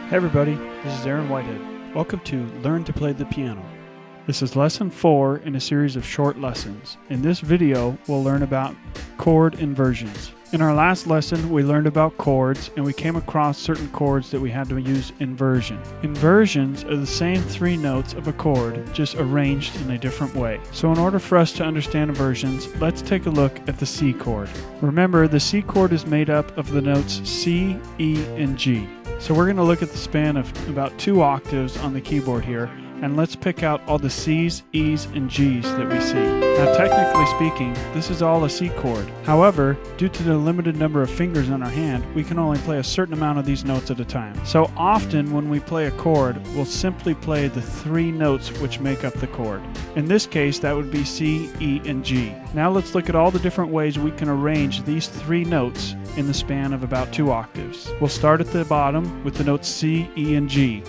Hey everybody, this is Aaron Whitehead. Welcome to Learn to Play the Piano. This is lesson 4 in a series of short lessons. In this video, we'll learn about chord inversions. In our last lesson, we learned about chords and we came across certain chords that we had to use inversion. Inversions are the same 3 notes of a chord, just arranged in a different way. So in order for us to understand inversions, let's take a look at the C chord. Remember, the C chord is made up of the notes C, E, and G. So we're going to look at the span of about 2 octaves on the keyboard here, and let's pick out all the C's, E's, and G's that we see. Now technically speaking, this is all a C chord. However, due to the limited number of fingers on our hand, we can only play a certain amount of these notes at a time. So often when we play a chord, we'll simply play the 3 notes which make up the chord. In this case, that would be C, E, and G. Now let's look at all the different ways we can arrange these 3 notes in the span of about 2 octaves. We'll start at the bottom with the notes C, E, and G.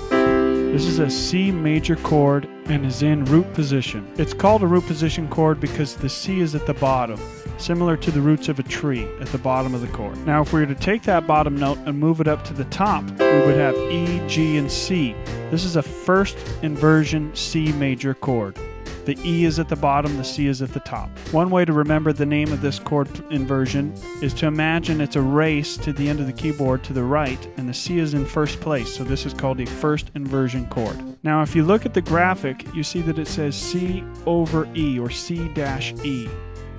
This is a C major chord and is in root position. It's called a root position chord because the C is at the bottom, similar to the roots of a tree at the bottom of the chord. Now if we were to take that bottom note and move it up to the top, we would have E, G, and C. This is a first inversion C major chord. The E is at the bottom, the C is at the top. One way to remember the name of this chord inversion is to imagine it's a race to the end of the keyboard to the right, and the C is in first place, so this is called a first inversion chord. Now if you look at the graphic, you see that it says C over E, or C-E.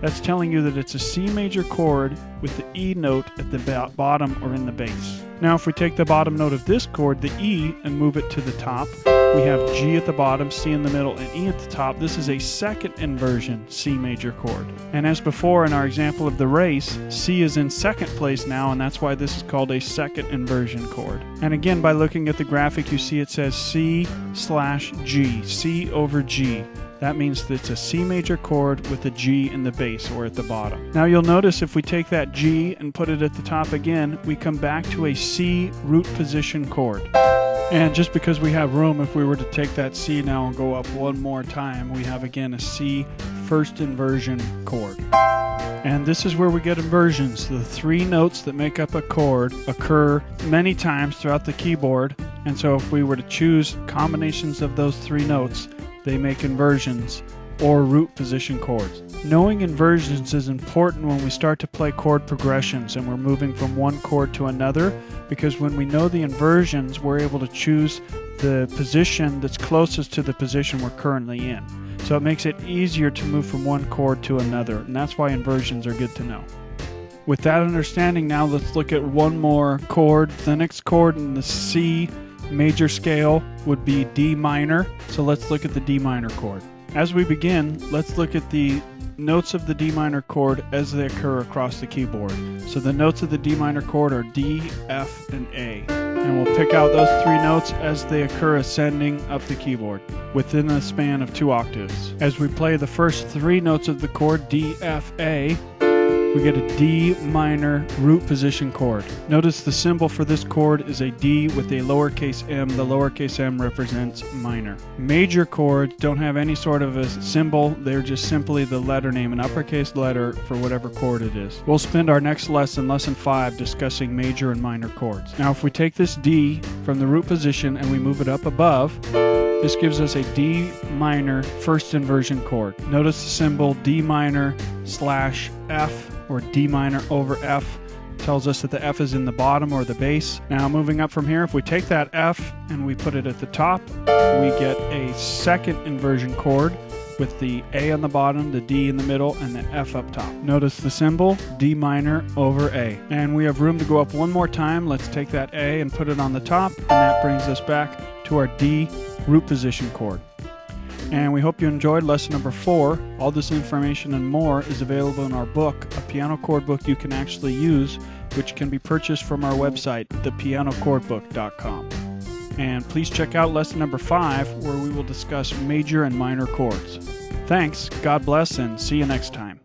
That's telling you that it's a C major chord with the E note at the bottom or in the bass. Now if we take the bottom note of this chord, the E, and move it to the top, we have G at the bottom, C in the middle, and E at the top. This is a second inversion C major chord. And as before in our example of the race, C is in second place now, and that's why this is called a second inversion chord. And again, by looking at the graphic, you see it says C/G, C over G. That means that it's a C major chord with a G in the bass or at the bottom. Now you'll notice if we take that G and put it at the top again, we come back to a C root position chord. And just because we have room, if we were to take that C now and go up one more time, we have again a C first inversion chord. And this is where we get inversions. The 3 notes that make up a chord occur many times throughout the keyboard, and so if we were to choose combinations of those 3 notes, they make inversions or root position chords. Knowing inversions is important when we start to play chord progressions and we're moving from one chord to another, because when we know the inversions, we're able to choose the position that's closest to the position we're currently in. So it makes it easier to move from one chord to another, and that's why inversions are good to know. With that understanding, now let's look at one more chord. The next chord in the C major scale would be D minor. So let's look at the D minor chord. As we begin, let's look at the notes of the D minor chord as they occur across the keyboard. So the notes of the D minor chord are D, F, and A. And we'll pick out those 3 notes as they occur ascending up the keyboard within a span of 2 octaves. As we play the first 3 notes of the chord D, F, A, we get a D minor root position chord. Notice the symbol for this chord is a D with a lowercase m. The lowercase m represents minor. Major chords don't have any sort of a symbol. They're just simply the letter name, an uppercase letter for whatever chord it is. We'll spend our next lesson, lesson 5, discussing major and minor chords. Now if we take this D from the root position and we move it up above, this gives us a D minor first inversion chord. Notice the symbol D minor /F, or D minor over F, tells us that the F is in the bottom or the bass. Now moving up from here, if we take that F and we put it at the top, we get a second inversion chord with the A on the bottom, the D in the middle, and the F up top. Notice the symbol D minor over A. And we have room to go up one more time. Let's take that A and put it on the top, and that brings us back to our D root position chord. And we hope you enjoyed lesson number 4. All this information and more is available in our book, a piano chord book you can actually use, which can be purchased from our website, thepianochordbook.com. And please check out lesson number 5, where we will discuss major and minor chords. Thanks, God bless, and see you next time.